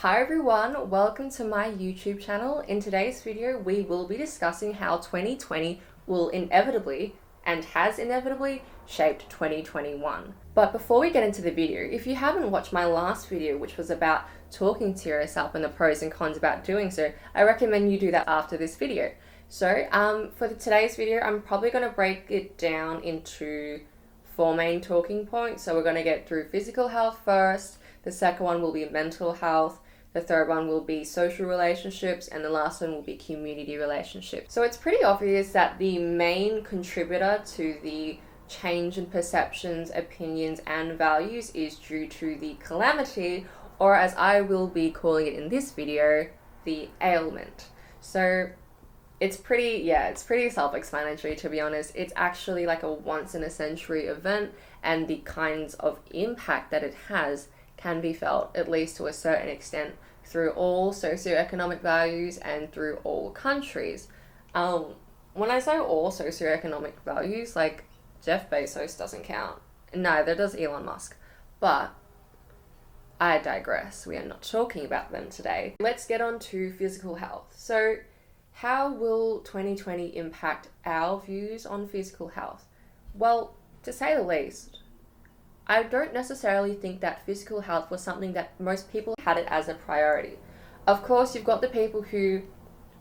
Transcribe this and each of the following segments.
Hi everyone, welcome to my YouTube channel. In today's video, we will be discussing how 2020 will inevitably, and has inevitably, shaped 2021. But before we get into the video, if you haven't watched my last video, which was about talking to yourself and the pros and cons about doing so, I recommend you do that after this video. So for today's video, I'm probably going to break it down into 4 main talking points. So we're going to get through physical health first, the second one will be mental health, the third one will be social relationships, and the last one will be community relationships. So it's pretty obvious that the main contributor to the change in perceptions, opinions, and values is due to the calamity, or as I will be calling it in this video, the ailment. So it's pretty self-explanatory, to be honest. It's actually like a once-in-a-century event, and the kinds of impact that it has can be felt, at least to a certain extent, through all socioeconomic values and through all countries. When I say all socioeconomic values, like Jeff Bezos doesn't count. Neither does Elon Musk. But I digress. We are not talking about them today. Let's get on to physical health. So how will 2020 impact our views on physical health? Well, to say the least, I don't necessarily think that physical health was something that most people had it as a priority. Of course, you've got the people who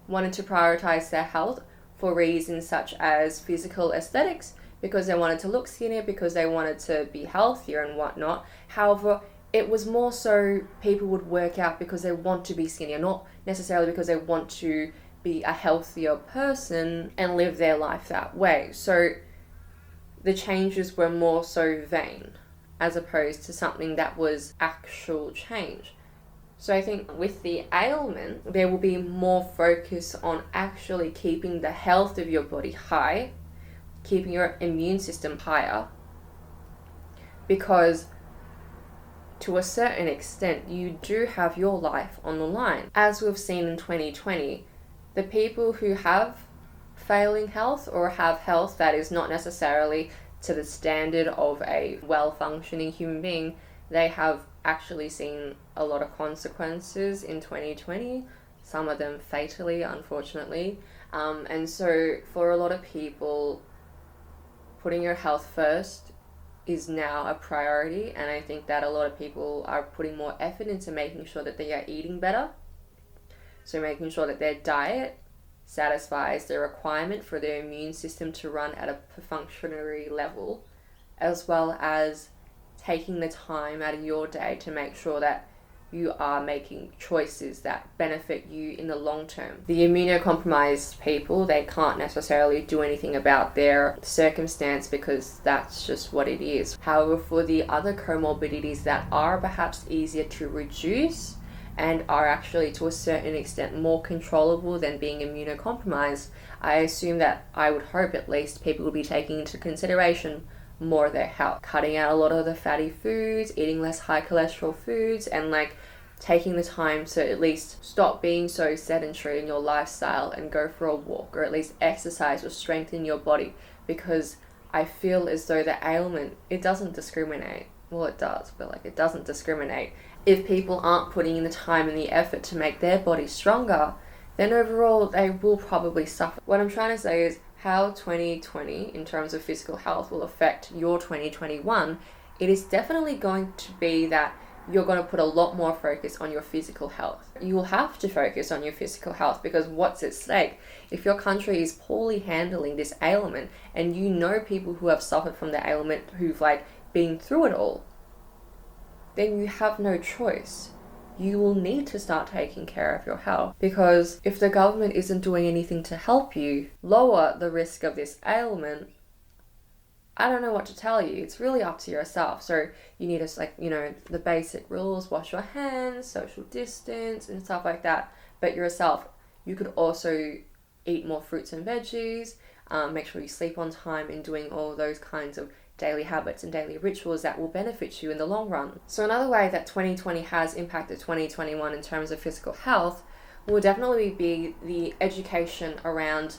wanted to prioritize their health for reasons such as physical aesthetics, because they wanted to look skinnier, because they wanted to be healthier and whatnot. However, it was more so people would work out because they want to be skinnier, not necessarily because they want to be a healthier person and live their life that way. So the changes were more so vain, as opposed to something that was actual change. So I think with the ailment, there will be more focus on actually keeping the health of your body high, keeping your immune system higher, because to a certain extent, you do have your life on the line. As we've seen in 2020, the people who have failing health or have health that is not necessarily to the standard of a well-functioning human being, they have actually seen a lot of consequences in 2020, some of them fatally, unfortunately. And so for a lot of people, putting your health first is now a priority, and I think that a lot of people are putting more effort into making sure that they are eating better. So making sure that their diet satisfies the requirement for their immune system to run at a perfunctory level, as well as taking the time out of your day to make sure that you are making choices that benefit you in the long term. The immunocompromised people, they can't necessarily do anything about their circumstance because that's just what it is. However, for the other comorbidities that are perhaps easier to reduce and are actually to a certain extent more controllable than being immunocompromised, I assume that, I would hope at least, people will be taking into consideration more of their health. Cutting out a lot of the fatty foods, eating less high cholesterol foods, and taking the time to at least stop being so sedentary in your lifestyle and go for a walk, or at least exercise or strengthen your body, because I feel as though the ailment, it doesn't discriminate. Well, it does, but it doesn't discriminate. If people aren't putting in the time and the effort to make their body stronger, then overall they will probably suffer. What I'm trying to say is how 2020, in terms of physical health, will affect your 2021. It is definitely going to be that you're going to put a lot more focus on your physical health. You will have to focus on your physical health, because what's at stake? If your country is poorly handling this ailment, and you know people who have suffered from the ailment who've been through it all, then you have no choice. You will need to start taking care of your health, because if the government isn't doing anything to help you lower the risk of this ailment, I don't know what to tell you. It's really up to yourself. So you need to, the basic rules, wash your hands, social distance and stuff like that. But yourself, you could also eat more fruits and veggies, make sure you sleep on time, and doing all those kinds of daily habits and daily rituals that will benefit you in the long run. So another way that 2020 has impacted 2021 in terms of physical health will definitely be the education around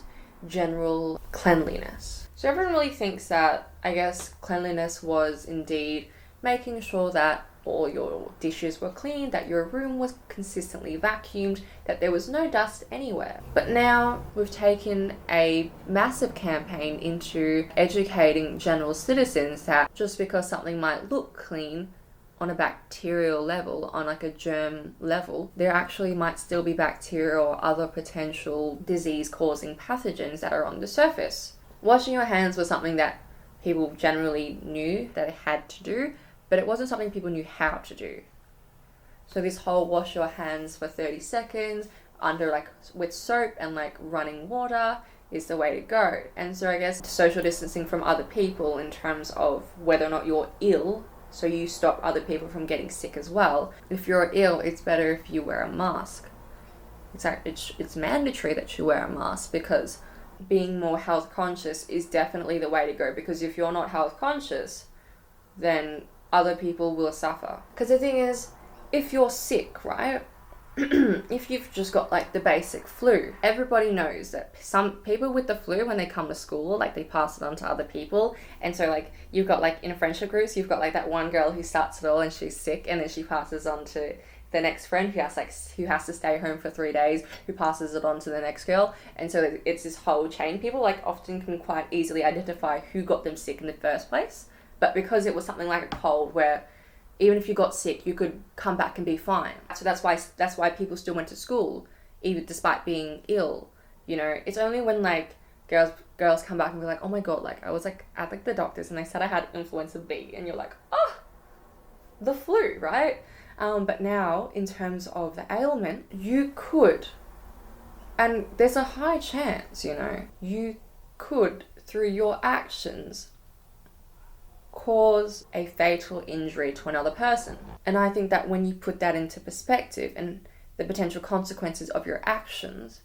general cleanliness. So everyone really thinks that, I guess, cleanliness was indeed making sure that all your dishes were clean, that your room was consistently vacuumed, that there was no dust anywhere. But now we've taken a massive campaign into educating general citizens that just because something might look clean on a bacterial level, on like a germ level, there actually might still be bacteria or other potential disease-causing pathogens that are on the surface. Washing your hands was something that people generally knew that they had to do, but it wasn't something people knew how to do. So this whole wash your hands for 30 seconds under like with soap and like running water is the way to go. And so I guess social distancing from other people in terms of whether or not you're ill, so you stop other people from getting sick as well. If you're ill, it's better if you wear a mask. It's mandatory that you wear a mask, because being more health conscious is definitely the way to go, because if you're not health conscious, then other people will suffer. Because the thing is, if you're sick, right? If you've just got like the basic flu, everybody knows that some people with the flu, when they come to school, like they pass it on to other people. And so like you've got like in friendship groups, you've got like that one girl who starts it all and she's sick, and then she passes on to the next friend who has to stay home for 3 days, who passes it on to the next girl. And so it's this whole chain. People like often can quite easily identify who got them sick in the first place. But because it was something like a cold where even if you got sick, you could come back and be fine. So that's why people still went to school, even despite being ill. You know, it's only when like girls come back and be like, oh my god, like I was like at like the doctor's and they said I had influenza B, and you're like, oh, the flu, right? But now in terms of the ailment, you could, and there's a high chance, you know, you could through your actions cause a fatal injury to another person. And I think that when you put that into perspective and the potential consequences of your actions,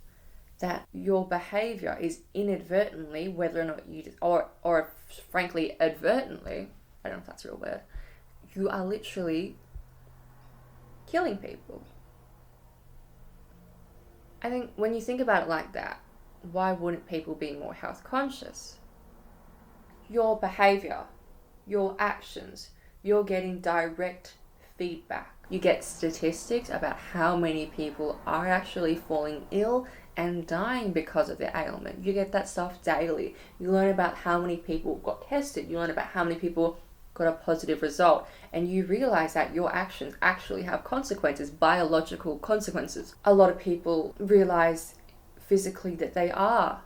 that your behavior is inadvertently, whether or not you, or frankly advertently, I don't know if that's a real word, you are literally killing people. I think when you think about it like that, why wouldn't people be more health conscious? Your behavior, your actions, you're getting direct feedback. You get statistics about how many people are actually falling ill and dying because of the ailment. You get that stuff daily. You learn about how many people got tested. You learn about how many people got a positive result. And you realize that your actions actually have consequences, biological consequences. A lot of people realize physically that they are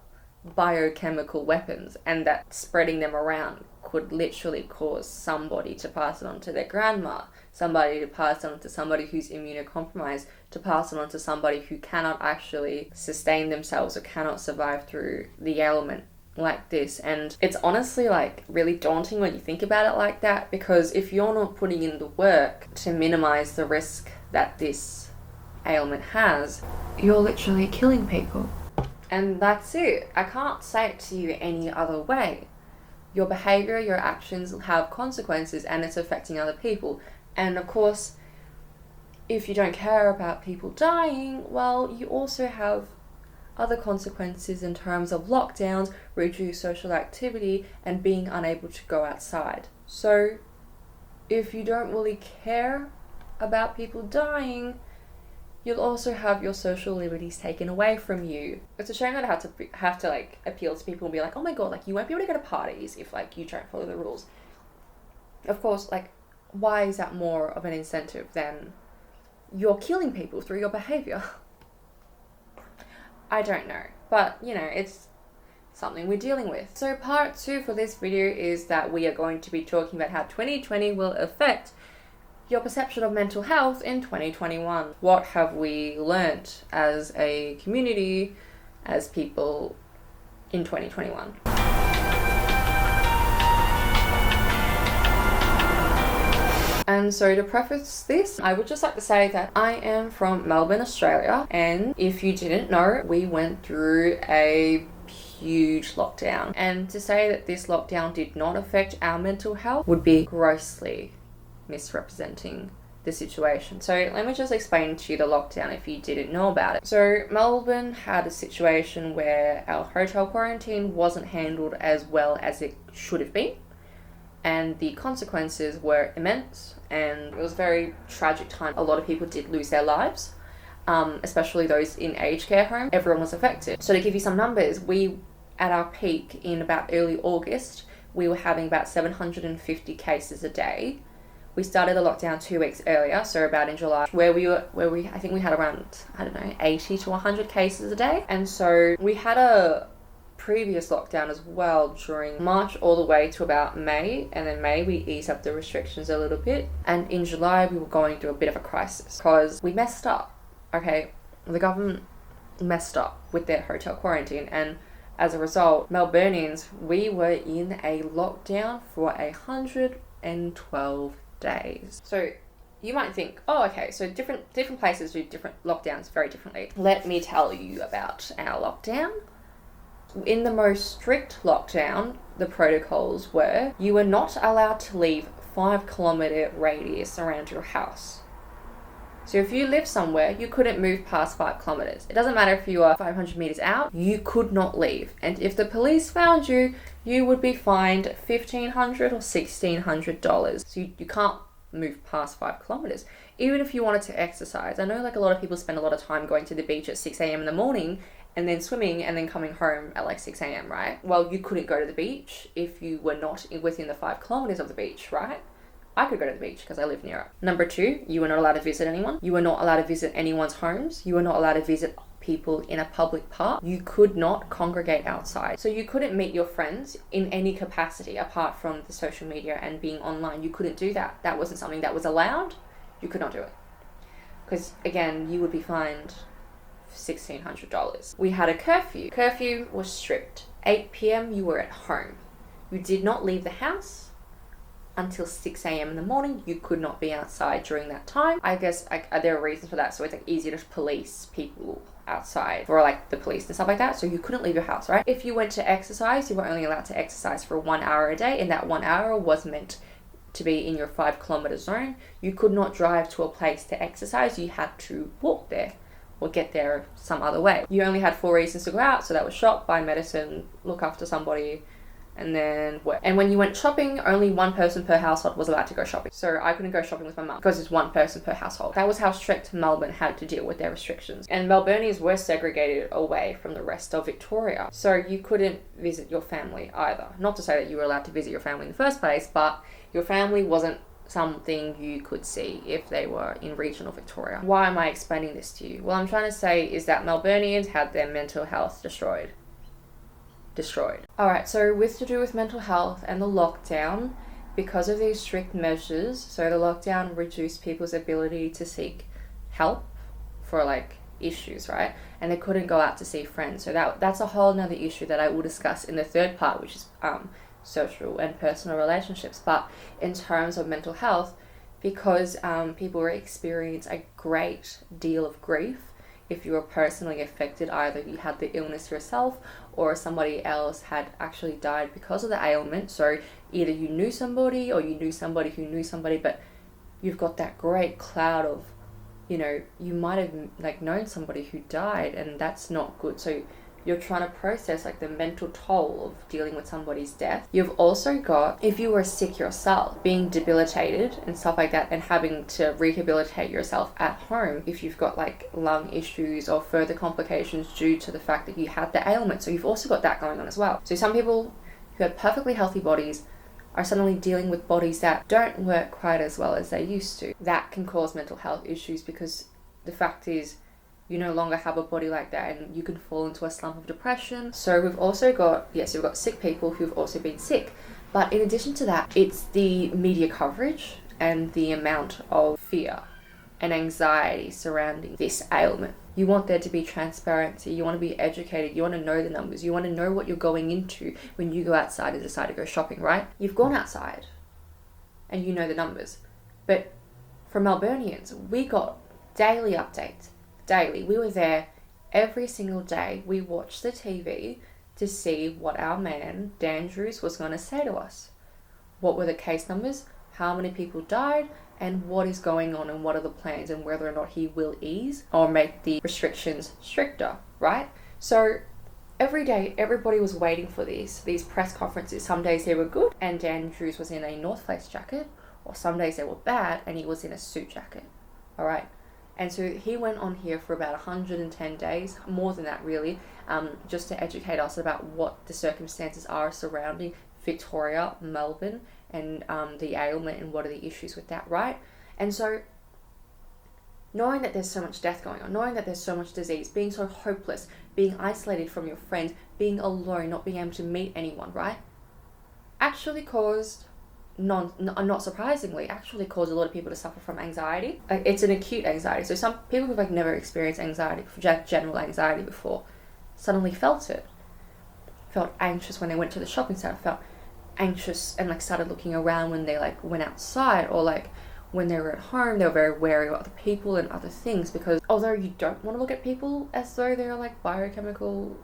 biochemical weapons, and that spreading them around could literally cause somebody to pass it on to their grandma, somebody to pass it on to somebody who's immunocompromised, to pass it on to somebody who cannot actually sustain themselves or cannot survive through the ailment like this. And it's honestly like really daunting when you think about it like that, because if you're not putting in the work to minimize the risk that this ailment has, you're literally killing people. And that's it. I can't say it to you any other way. Your behavior, your actions have consequences, and it's affecting other people. And of course, if you don't care about people dying, well, you also have other consequences in terms of lockdowns, reduced social activity, and being unable to go outside. So if you don't really care about people dying, you'll also have your social liberties taken away from you. It's a shame that I have to like appeal to people and be like, oh my god, like you won't be able to go to parties if like you don't follow the rules. Of course, like why is that more of an incentive than you're killing people through your behavior? I don't know, but you know, it's something we're dealing with. So part 2 for this video is that we are going to be talking about how 2020 will affect your perception of mental health in 2021. What have we learnt as a community, as people in 2021? And so to preface this, I would just like to say that I am from Melbourne, Australia, and if you didn't know, we went through a huge lockdown. And to say that this lockdown did not affect our mental health would be grossly misrepresenting the situation. So let me just explain to you the lockdown if you didn't know about it. So Melbourne had a situation where our hotel quarantine wasn't handled as well as it should have been, and the consequences were immense. and it was a very tragic time. A lot of people did lose their lives, especially those in aged care homes. Everyone was affected. So to give you some numbers, we, at our peak in about early August, we were having about 750 cases a day. We started the lockdown 2 weeks earlier, so about in July, where I think we had around, 80 to 100 cases a day. And so we had a previous lockdown as well during March all the way to about May, and then May we eased up the restrictions a little bit, and in July we were going through a bit of a crisis because we messed up. Okay, the government messed up with their hotel quarantine, and as a result, Melburnians, we were in a lockdown for 112 days. So you might think, oh, okay, so different places do different lockdowns very differently. Let me tell you about our lockdown. In the most strict lockdown, the protocols were you were not allowed to leave 5-kilometer radius around your house. So if you live somewhere, you couldn't move past 5 kilometers. It doesn't matter if you are 500 meters out, you could not leave. And if the police found you, you would be fined $1,500 or $1,600. So you can't move past 5 kilometers. Even if you wanted to exercise. I know like a lot of people spend a lot of time going to the beach at 6 a.m. in the morning and then swimming and then coming home at like 6 a.m., right? Well, you couldn't go to the beach if you were not within the 5 kilometers of the beach, right? I could go to the beach because I live near it. Number 2, you were not allowed to visit anyone. You were not allowed to visit anyone's homes. You were not allowed to visit people in a public park. You could not congregate outside. So you couldn't meet your friends in any capacity apart from the social media and being online. You couldn't do that. That wasn't something that was allowed. You could not do it. Because again, you would be fined $1,600. We had a curfew. Curfew was strict. 8 p.m. you were at home. You did not leave the house until 6 a.m. in the morning. You could not be outside during that time. I guess there are reasons for that. So it's like easier to police people outside for like the police and stuff like that. So you couldn't leave your house, right? If you went to exercise, you were only allowed to exercise for 1 hour a day, and that 1 hour was meant to be in your 5-kilometer zone. You could not drive to a place to exercise. You had to walk there or get there some other way. You only had 4 reasons to go out. So that was shop, buy medicine, look after somebody, and then work. And when you went shopping, only 1 person per household was allowed to go shopping. So I couldn't go shopping with my mum because it's 1 person per household. That was how strict Melbourne had to deal with their restrictions. And Melburnians were segregated away from the rest of Victoria. So you couldn't visit your family either. Not to say that you were allowed to visit your family in the first place, but your family wasn't something you could see if they were in regional Victoria. Why am I explaining this to you? What I'm trying to say is that Melburnians had their mental health destroyed. Alright, so to do with mental health and the lockdown, because of these strict measures, so the lockdown reduced people's ability to seek help for like issues, right? And they couldn't go out to see friends. So that's a whole nother issue that I will discuss in the third part, which is social and personal relationships. But in terms of mental health, because people experience a great deal of grief, if you were personally affected, either you had the illness yourself or somebody else had actually died because of the ailment. So either you knew somebody or you knew somebody who knew somebody, but you've got that great cloud of, you might have like known somebody who died, and that's not good. So you're trying to process like the mental toll of dealing with somebody's death. You've also got, if you were sick yourself, being debilitated and stuff like that, and having to rehabilitate yourself at home if you've got like lung issues or further complications due to the fact that you had the ailment. So you've also got that going on as well. So some people who have perfectly healthy bodies are suddenly dealing with bodies that don't work quite as well as they used to. That can cause mental health issues because the fact is, you no longer have a body like that, and you can fall into a slump of depression. So we've also got, we've got sick people who've also been sick. But in addition to that, it's the media coverage and the amount of fear and anxiety surrounding this ailment. You want there to be transparency. You want to be educated. You want to know the numbers. You want to know what you're going into when you go outside and decide to go shopping, right? You've gone outside and you know the numbers. But for Melburnians, we got daily updates. Daily. We were there every single day. We watched the TV to see what our man, Dan Drews, was going to say to us. What were the case numbers? How many people died? And what is going on, and what are the plans, and whether or not he will ease or make the restrictions stricter, right? So every day, everybody was waiting for these press conferences. Some days they were good, and Dan Drews was in a North Face jacket, or some days they were bad, and he was in a suit jacket. All right. And so he went on here for about 110 days, more than that really, just to educate us about what the circumstances are surrounding Victoria, Melbourne, and the ailment and what are the issues with that, right? And so knowing that there's so much death going on, knowing that there's so much disease, being so hopeless, being isolated from your friends, being alone, not being able to meet anyone, right? Actually caused, not surprisingly, actually caused a lot of people to suffer from anxiety. It's an acute anxiety. So some people who've like never experienced anxiety, general anxiety before, suddenly felt it. Felt anxious when they went to the shopping center, felt anxious and like started looking around when they like went outside, or like when they were at home, they were very wary of other people and other things, because although you don't want to look at people as though they're like biochemical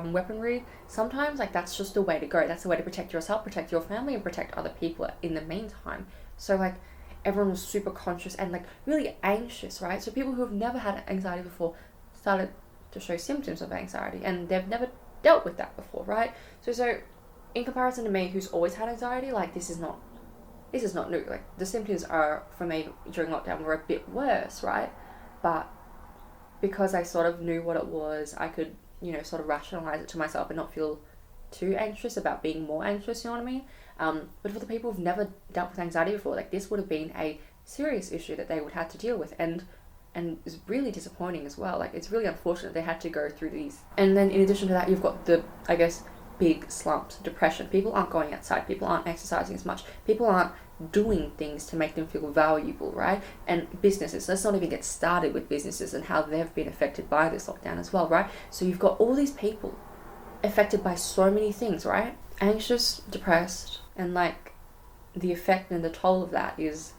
weaponry, sometimes like that's just the way to go. That's the way to protect yourself, protect your family, and protect other people in the meantime. So like everyone was super conscious and like really anxious, right? So people who have never had anxiety before started to show symptoms of anxiety, and they've never dealt with that before, right? So in comparison to me, who's always had anxiety, like this is not new. Like the symptoms are for me during lockdown were a bit worse, right? But because I sort of knew what it was, I could, you know, sort of rationalize it to myself and not feel too anxious about being more anxious, you know what I mean? But for the people who've never dealt with anxiety before, like this would have been a serious issue that they would have to deal with, and it's really disappointing as well. Like it's really unfortunate they had to go through these. And then in addition to that, you've got the, I guess, big slumps, depression. People aren't going outside, people aren't exercising as much, people aren't doing things to make them feel valuable, right? And businesses, let's not even get started with businesses and how they've been affected by this lockdown as well, right? So you've got all these people affected by so many things, right? Anxious, depressed, and like the effect and the toll of that is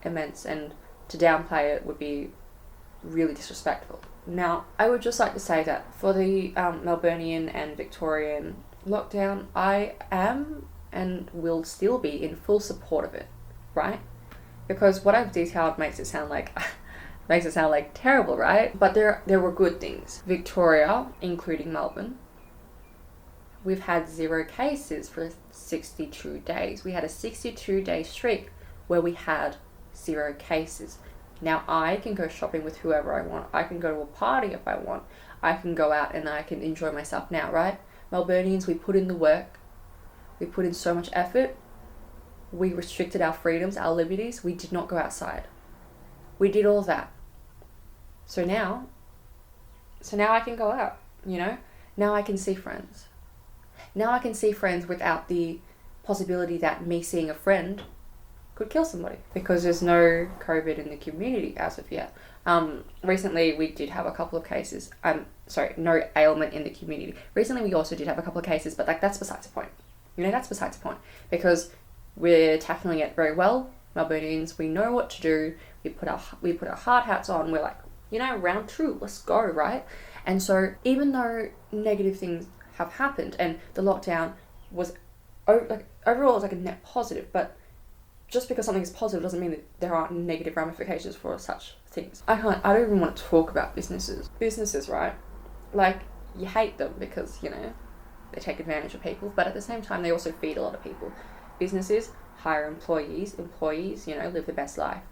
immense, and to downplay it would be really disrespectful. Now, I would just like to say that for the Melburnian and Victorian lockdown, I am and will still be in full support of it, right? Because what I've detailed makes it sound like terrible, right? But there were good things. Victoria, including Melbourne, we've had 0 cases for 62 days. We had a 62-day streak where we had 0 cases. Now I can go shopping with whoever I want. I can go to a party if I want. I can go out and I can enjoy myself now, right? Melburnians, we put in the work. We put in so much effort. We restricted our freedoms, our liberties. We did not go outside. We did all that. So now I can go out, you know? Now I can see friends. Now I can see friends without the possibility that me seeing a friend could kill somebody, because there's no COVID in the community as of yet. Recently we did have a couple of cases. No ailment in the community. Recently we also did have a couple of cases, but like that's besides the point. You know, that's besides the point, because we're tackling it very well. Melburnians, we know what to do. We put our hard hats on. We're like, you know, round 2, let's go, right? And so even though negative things have happened and the lockdown was overall it's like a net positive, but just because something is positive doesn't mean that there aren't negative ramifications for such things. I don't even want to talk about businesses. Businesses, right? Like, you hate them because, you know, they take advantage of people, but at the same time, they also feed a lot of people. Businesses hire employees, you know, live the best life.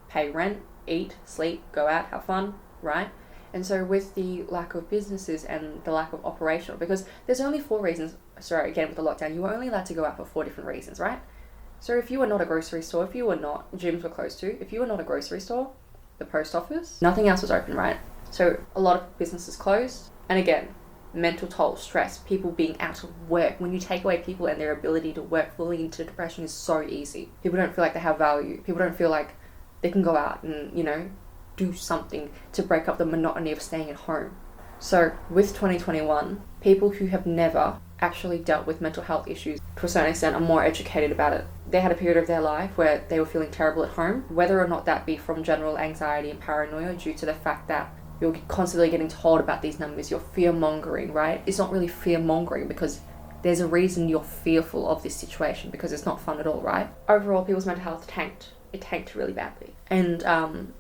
Pay rent, eat, sleep, go out, have fun, right? And so with the lack of businesses and the lack of operational, because there's only 4 reasons, again with the lockdown, you were only allowed to go out for 4 different reasons, right? So if you were not a grocery store, if you were not, gyms were closed too, if you were not a grocery store, the post office, nothing else was open, right? So a lot of businesses closed. And again, mental toll, stress, people being out of work. When you take away people and their ability to work, falling into depression is so easy. People don't feel like they have value. People don't feel like they can go out and, you know, do something to break up the monotony of staying at home. So with 2021, people who have never actually dealt with mental health issues to a certain extent are more educated about it. They had a period of their life where they were feeling terrible at home, whether or not that be from general anxiety and paranoia due to the fact that you're constantly getting told about these numbers, you're fear-mongering, right? It's not really fear-mongering because there's a reason you're fearful of this situation, because it's not fun at all, right? Overall, people's mental health tanked. It tanked really badly. And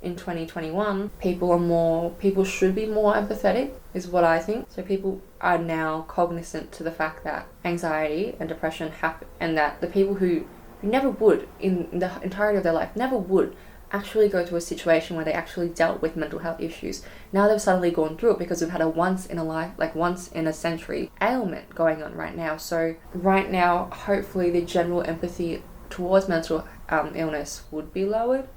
in 2021, people should be more empathetic, is what I think. So people are now cognizant to the fact that anxiety and depression happen, and that the people who who never would, in the entirety of their life, never would actually go through a situation where they actually dealt with mental health issues. Now they've suddenly gone through it because we've had a once in a century ailment going on right now. So right now, hopefully the general empathy towards mental illness would be lowered,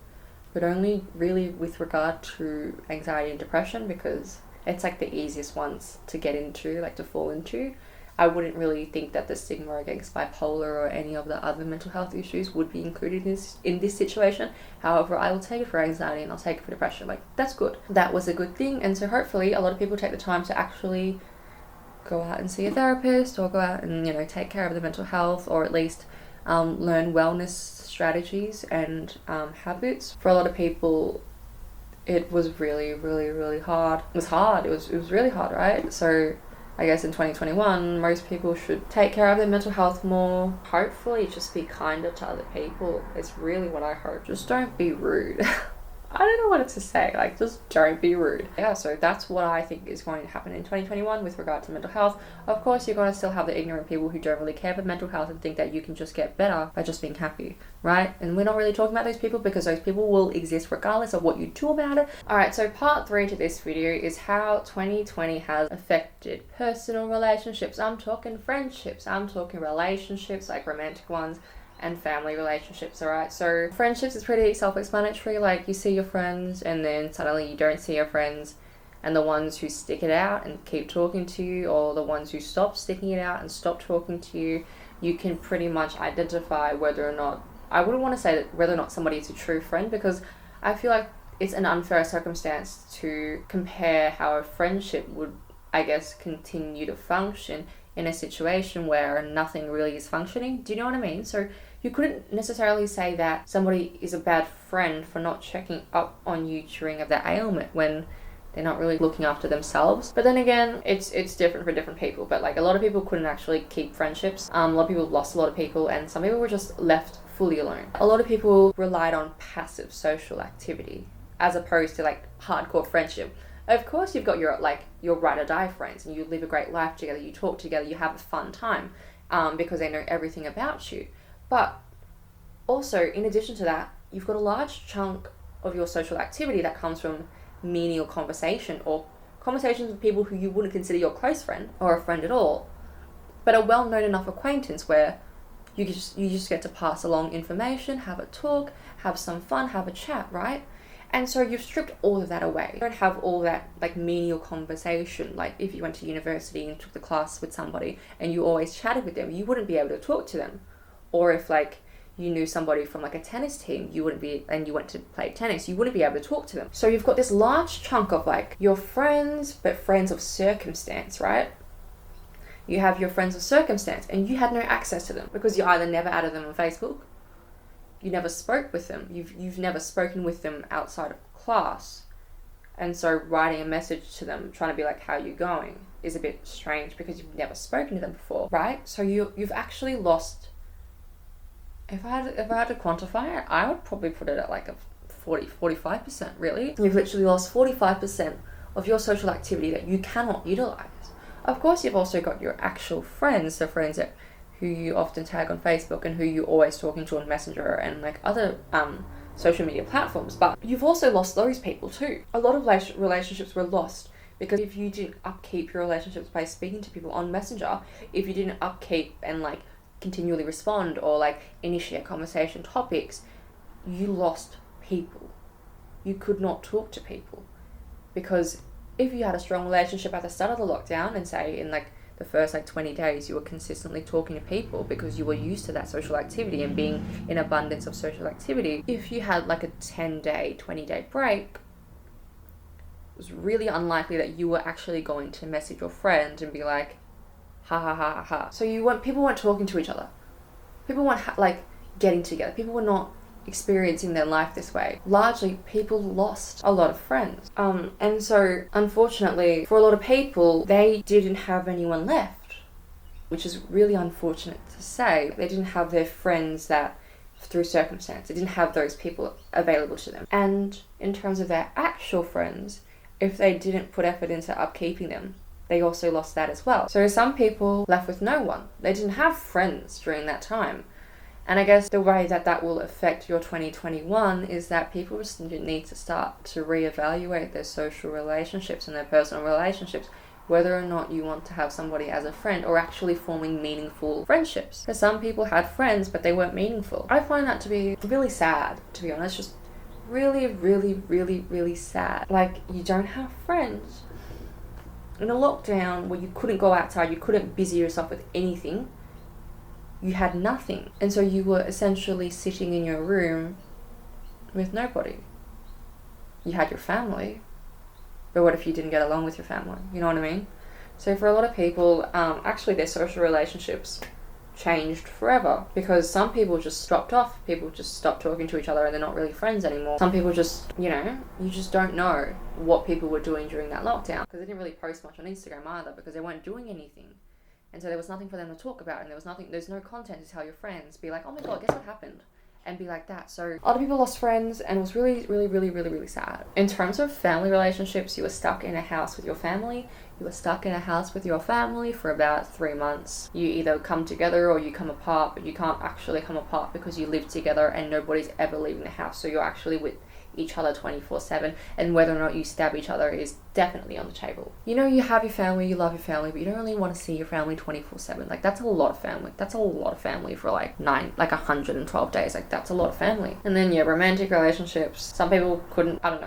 but only really with regard to anxiety and depression, because it's like the easiest ones to get into, like to fall into. I wouldn't really think that the stigma against bipolar or any of the other mental health issues would be included in this situation. However, I will take it for anxiety and I'll take it for depression. Like, that's good. That was a good thing. And so hopefully a lot of people take the time to actually go out and see a therapist, or go out and, you know, take care of their mental health, or at least learn wellness strategies and habits. For a lot of people, it was really, really, really hard. It was really hard, right? So I guess in 2021, most people should take care of their mental health more. Hopefully just be kinder to other people. It's really what I hope. Just don't be rude. I don't know what to say. Like, just don't be rude. Yeah, so that's what I think is going to happen in 2021 with regard to mental health. Of course, you're going to still have the ignorant people who don't really care about mental health and think that you can just get better by just being happy, right? And we're not really talking about those people, because those people will exist regardless of what you do about it. Alright, so part 3 to this video is how 2020 has affected personal relationships. I'm talking friendships, I'm talking relationships, like romantic ones, and family relationships. Alright, so friendships is pretty self-explanatory. Like, you see your friends and then suddenly you don't see your friends, and the ones who stick it out and keep talking to you, or the ones who stop sticking it out and stop talking to you, you can pretty much identify whether or not, I wouldn't want to say that whether or not somebody is a true friend, because I feel like it's an unfair circumstance to compare how a friendship would, I guess, continue to function in a situation where nothing really is functioning. Do you know what I mean? So you couldn't necessarily say that somebody is a bad friend for not checking up on you during the ailment when they're not really looking after themselves. But then again, it's different for different people. But like, a lot of people couldn't actually keep friendships. A lot of people lost a lot of people, and some people were just left fully alone. A lot of people relied on passive social activity as opposed to like hardcore friendship. Of course, you've got your ride or die friends, and you live a great life together, you talk together, you have a fun time, because they know everything about you. But also, in addition to that, you've got a large chunk of your social activity that comes from menial conversation, or conversations with people who you wouldn't consider your close friend or a friend at all, but a well-known enough acquaintance where you just get to pass along information, have a talk, have some fun, have a chat, right? And so you've stripped all of that away. You don't have all that like menial conversation. Like, if you went to university and took the class with somebody and you always chatted with them, you wouldn't be able to talk to them. Or if like you knew somebody from like a tennis team, you went to play tennis, you wouldn't be able to talk to them. So you've got this large chunk of like your friends, but friends of circumstance, right? You have your friends of circumstance, and you had no access to them because you either never added them on Facebook, you never spoke with them, you've never spoken with them outside of class. And so writing a message to them trying to be like, how you going, is a bit strange because you've never spoken to them before, right? So you've actually lost, if I had to quantify it, I would probably put it at like a 45%, really. You've literally lost 45% of your social activity that you cannot utilize. Of course, you've also got your actual friends, so friends that who you often tag on Facebook and who you're always talking to on Messenger and like other social media platforms. But you've also lost those people too. A lot of relationships were lost because if you didn't upkeep your relationships by speaking to people on Messenger, if you didn't upkeep and like continually respond or like initiate conversation topics, you lost people. You could not talk to people, because if you had a strong relationship at the start of the lockdown and say in like the first like 20 days you were consistently talking to people because you were used to that social activity and being in abundance of social activity, if you had like a 10-day, 20-day break, it was really unlikely that you were actually going to message your friend and be like, ha ha ha ha ha. So people weren't talking to each other. People weren't like getting together. People were not experiencing their life this way. Largely, people lost a lot of friends. And so, unfortunately, for a lot of people, they didn't have anyone left, which is really unfortunate to say. They didn't have their friends that, through circumstance, they didn't have those people available to them. And in terms of their actual friends, if they didn't put effort into upkeeping them, they also lost that as well. So some people left with no one. They didn't have friends during that time. And I guess the way that that will affect your 2021 is that people just need to start to reevaluate their social relationships and their personal relationships, whether or not you want to have somebody as a friend or actually forming meaningful friendships. Because some people had friends, but they weren't meaningful. I find that to be really sad, to be honest. Just really, really, really, really sad. Like, you don't have friends. In a lockdown where you couldn't go outside, you couldn't busy yourself with anything, you had nothing. And so you were essentially sitting in your room with nobody. You had your family, but what if you didn't get along with your family? You know what I mean? So for a lot of people, actually their social relationships changed forever, because some people just dropped off. People just stopped talking to each other and they're not really friends anymore. Some people just, you know, you just don't know what people were doing during that lockdown, because they didn't really post much on Instagram either, because they weren't doing anything. And so there was nothing for them to talk about, and there's no content to tell your friends. Be like, oh my god, guess what happened? And be like that. So a lot of people lost friends, and it was really, really, really, really, really sad. In terms of family relationships, you were stuck in a house with your family. You were stuck in a house with your family for about 3 months. You either come together or you come apart, but you can't actually come apart because you live together and nobody's ever leaving the house. So you're actually with each other 24/7, and whether or not you stab each other is definitely on the table. You know, you have your family, you love your family, but you don't really want to see your family 24/7. Like, that's a lot of family. That's a lot of family for like 112 days. Like, that's a lot of family. And then, yeah, romantic relationships. Some people couldn't, I don't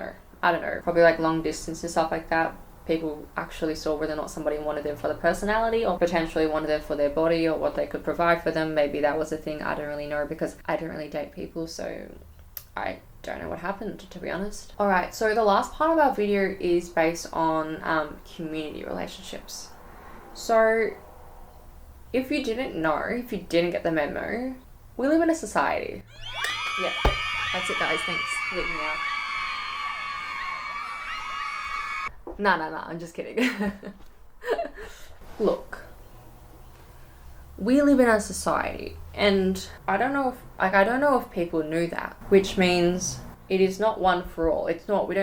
know, probably like long distance and stuff like that. People actually saw whether or not somebody wanted them for the personality or potentially wanted them for their body or what they could provide for them. Maybe that was a thing. I don't really know, because I don't really date people, so I don't know what happened, to be honest. Alright, so the last part of our video is based on community relationships. So if you didn't know, if you didn't get the memo, we live in a society. Yeah, that's it guys, thanks for leaving me out. No, I'm just kidding. Look, we live in a society, and I don't know if people knew that, which means it is not one for all. It's not, we do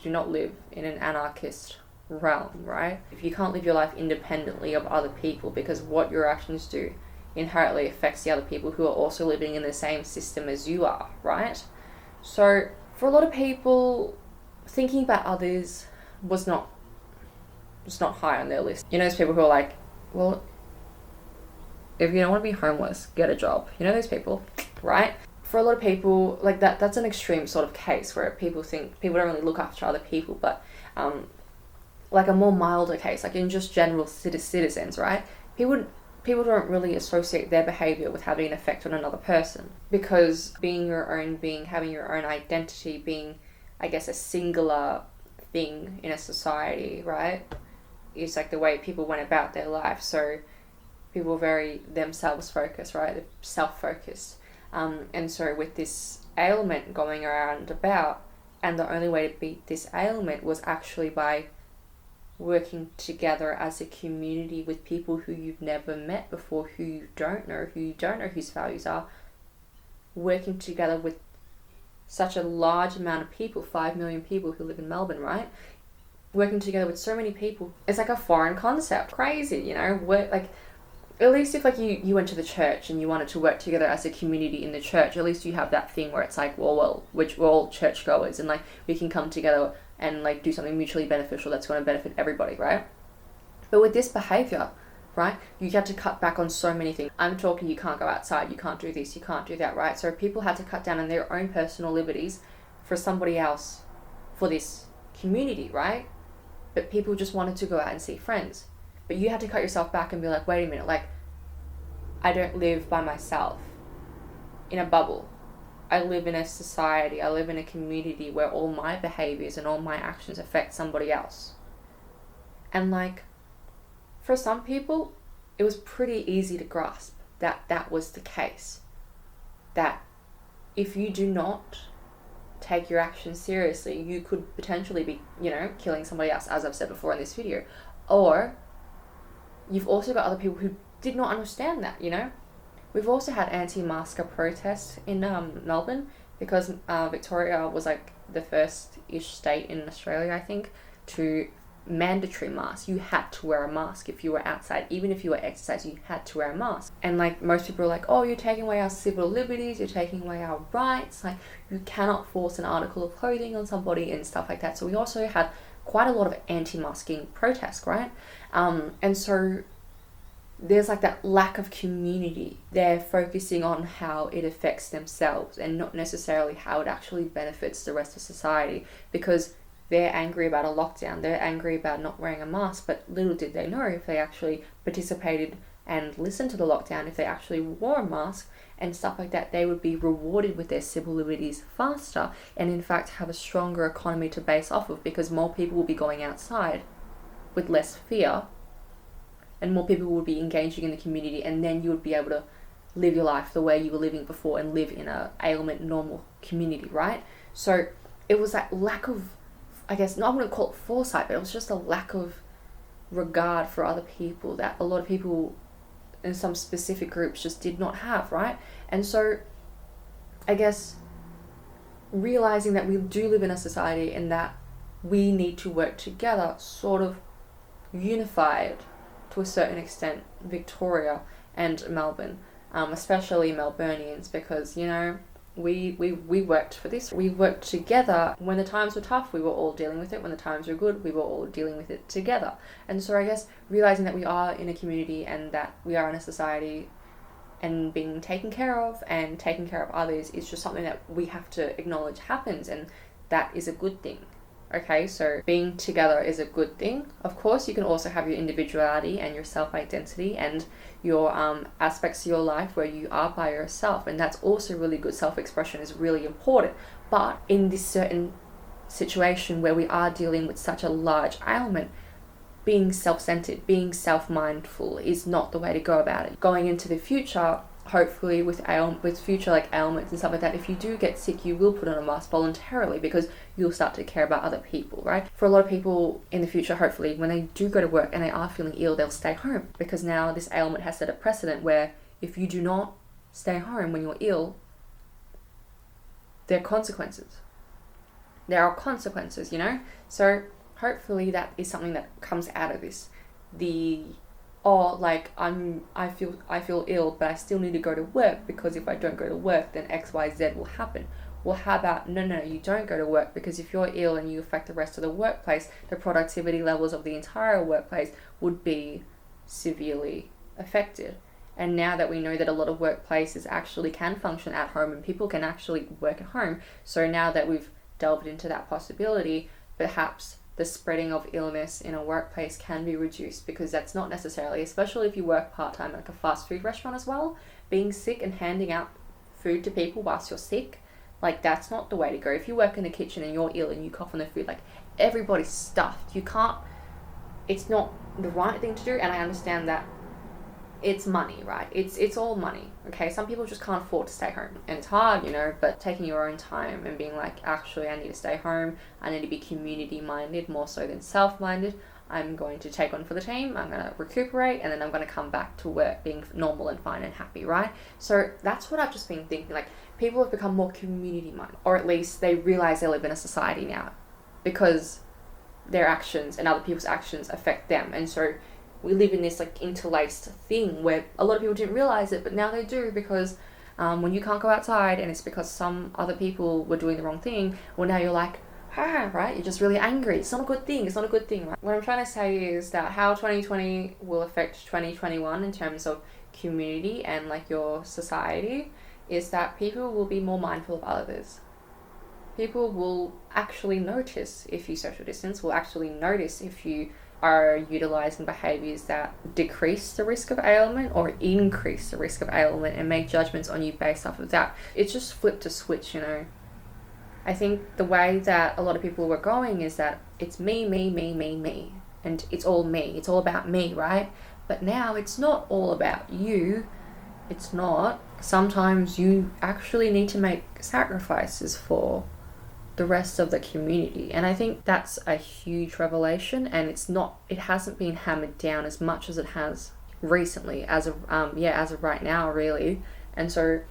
not live in an anarchist realm, right? If you can't live your life independently of other people, because what your actions do inherently affects the other people who are also living in the same system as you are, right? So for a lot of people, thinking about others was not high on their list. You know, those people who are like, well, if you don't want to be homeless, get a job. You know those people, right? For a lot of people, like that's an extreme sort of case where people think people don't really look after other people, but like a more milder case, like in just general citizens, right? People don't really associate their behavior with having an effect on another person, because being your own being, having your own identity, being, I guess, a singular thing in a society, right, is like the way people went about their life. So people were very themselves focused, right? They're self-focused. And so with this ailment going around about, and the only way to beat this ailment was actually by working together as a community with people who you've never met before, who you don't know whose values are, working together with such a large amount of people, 5 million people who live in Melbourne, right? Working together with so many people, it's like a foreign concept. Crazy, you know? Like, at least if like you went to the church and you wanted to work together as a community in the church, at least you have that thing where it's like, well, which we're all churchgoers, and like we can come together and like do something mutually beneficial that's going to benefit everybody, right? But with this behavior, right, you had to cut back on so many things. I'm talking, you can't go outside, you can't do this, you can't do that, right? So people had to cut down on their own personal liberties for somebody else, for this community, right? But people just wanted to go out and see friends. But you had to cut yourself back and be like, wait a minute, like, I don't live by myself in a bubble. I live in a society, I live in a community where all my behaviors and all my actions affect somebody else. And like, for some people, it was pretty easy to grasp that that was the case. That if you do not take your actions seriously, you could potentially be, you know, killing somebody else, as I've said before in this video. Or you've also got other people who did not understand that, you know. We've also had anti-masker protests in Melbourne, because Victoria was like the first-ish state in Australia, I think, to mandatory mask. You had to wear a mask if you were outside. Even if you were exercising, you had to wear a mask. And like most people are like, oh, you're taking away our civil liberties, you're taking away our rights, like you cannot force an article of clothing on somebody and stuff like that. So we also had quite a lot of anti-masking protests, right? And so there's like that lack of community. They're focusing on how it affects themselves and not necessarily how it actually benefits the rest of society, because they're angry about a lockdown, they're angry about not wearing a mask, but little did they know if they actually participated and listened to the lockdown, if they actually wore a mask and stuff like that, they would be rewarded with their civil liberties faster and in fact have a stronger economy to base off of, because more people will be going outside with less fear and more people would be engaging in the community, and then you would be able to live your life the way you were living before and live in a ailment normal community, right? So it was that lack of, I guess, I wouldn't call it foresight, but it was just a lack of regard for other people that a lot of people in some specific groups just did not have, right? And so I guess realizing that we do live in a society and that we need to work together sort of unified to a certain extent Victoria and Melbourne, especially Melburnians, because, you know, we worked for this. We worked together. When the times were tough, we were all dealing with it. When the times were good, we were all dealing with it together. And so I guess realizing that we are in a community and that we are in a society and being taken care of and taking care of others is just something that we have to acknowledge happens, and that is a good thing. Okay, so being together is a good thing. Of course, you can also have your individuality and your self-identity and your aspects of your life where you are by yourself, and that's also really good. Self-expression is really important. But in this certain situation where we are dealing with such a large ailment, being self-centered, being self-mindful is not the way to go about it. Going into the future, hopefully with future like ailments and stuff like that, if you do get sick, you will put on a mask voluntarily because you'll start to care about other people, right? For a lot of people in the future, hopefully, when they do go to work and they are feeling ill, they'll stay home, because now this ailment has set a precedent where if you do not stay home when you're ill, there are consequences. There are consequences, you know? So hopefully that is something that comes out of this. I feel ill, but I still need to go to work, because if I don't go to work, then XYZ will happen. Well, how about, no, you don't go to work, because if you're ill and you affect the rest of the workplace, the productivity levels of the entire workplace would be severely affected. And now that we know that a lot of workplaces actually can function at home and people can actually work at home, so now that we've delved into that possibility, perhaps the spreading of illness in a workplace can be reduced, because that's not necessarily, especially if you work part-time at like a fast food restaurant as well, being sick and handing out food to people whilst you're sick, like that's not the way to go. If you work in the kitchen and you're ill and you cough on the food, like everybody's stuffed. It's not the right thing to do, and I understand that it's money, right? It's all money, okay? Some people just can't afford to stay home, and it's hard, you know, but taking your own time and being like, actually, I need to stay home, I need to be community-minded more so than self-minded. I'm going to take one for the team, I'm going to recuperate, and then I'm going to come back to work being normal and fine and happy, right? So that's what I've just been thinking, like, people have become more community-minded, or at least they realize they live in a society now, because their actions and other people's actions affect them, and so we live in this like interlaced thing where a lot of people didn't realize it, but now they do, because when you can't go outside and it's because some other people were doing the wrong thing, well, now you're like, right? You're just really angry. It's not a good thing. It's not a good thing, right? What I'm trying to say is that how 2020 will affect 2021 in terms of community and like your society is that people will be more mindful of others. People will actually notice if you social distance, will actually notice if you are utilizing behaviors that decrease the risk of ailment or increase the risk of ailment, and make judgments on you based off of that. It's just flipped a switch, you know. I think the way that a lot of people were going is that it's me, and it's all me. It's all about me, right? But now it's not all about you. It's not. Sometimes you actually need to make sacrifices for the rest of the community, and I think that's a huge revelation, and it hasn't been hammered down as much as it has recently, as of right now, really. And so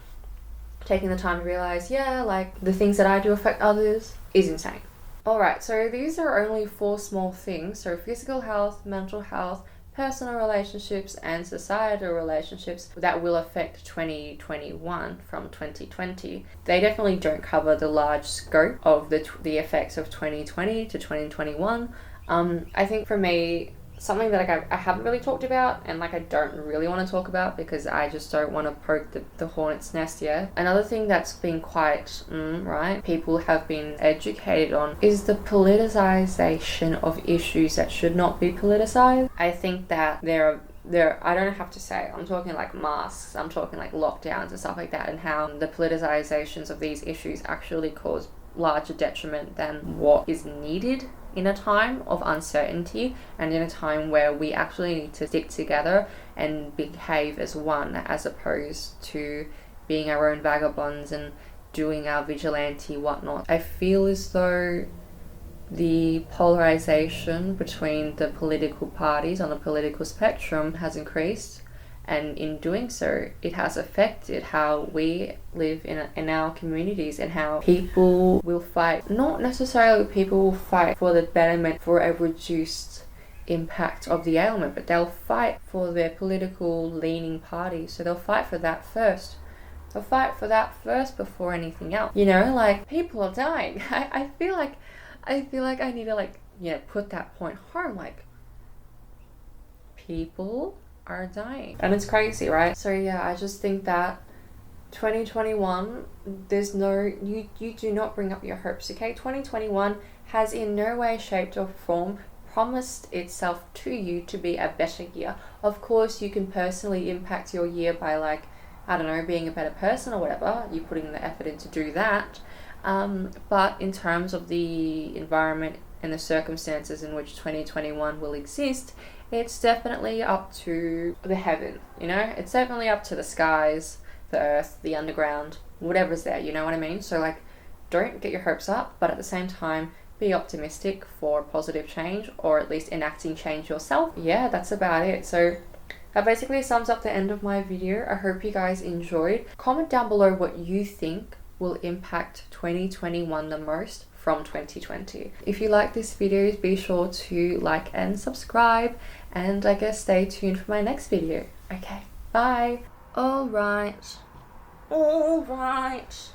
taking the time to realize, like the things that I do affect others is insane. Alright, so these are only 4 small things. So physical health, mental health, personal relationships, and societal relationships that will affect 2021 from 2020. They definitely don't cover the large scope of the effects of 2020 to 2021. I think for me, something that I haven't really talked about, and I don't really want to talk about because I just don't want to poke the hornet's nest yet. Another thing that's been quite right, people have been educated on, is the politicization of issues that should not be politicized. I think that there I don't have to say, I'm talking like masks, I'm talking like lockdowns and stuff like that, and how the politicizations of these issues actually cause larger detriment than what is needed in a time of uncertainty and in a time where we actually need to stick together and behave as one, as opposed to being our own vagabonds and doing our vigilante whatnot. I feel as though the polarization between the political parties on the political spectrum has increased, and in doing so, it has affected how we live in our communities and how people will fight. Not necessarily people will fight for the betterment for a reduced impact of the ailment, but they'll fight for their political leaning party. So they'll fight for that first. They'll fight for that first before anything else. People are dying. I feel like I need to put that point home. People are dying, and it's crazy, right? So yeah, I just think that 2021, you do not bring up your hopes, okay? 2021 has in no way, shape or form promised itself to you to be a better year. Of course, you can personally impact your year by being a better person or whatever. You're putting the effort in to do that. But in terms of the environment and the circumstances in which 2021 will exist, it's definitely up to the heaven, It's definitely up to the skies, the earth, the underground, whatever's there, you know what I mean? So, don't get your hopes up, but at the same time, be optimistic for positive change, or at least enacting change yourself. Yeah, that's about it. So that basically sums up the end of my video. I hope you guys enjoyed. Comment down below what you think will impact 2021 the most from 2020. If you like this video, be sure to like and subscribe, and I guess stay tuned for my next video. Okay, bye. Alright. Alright.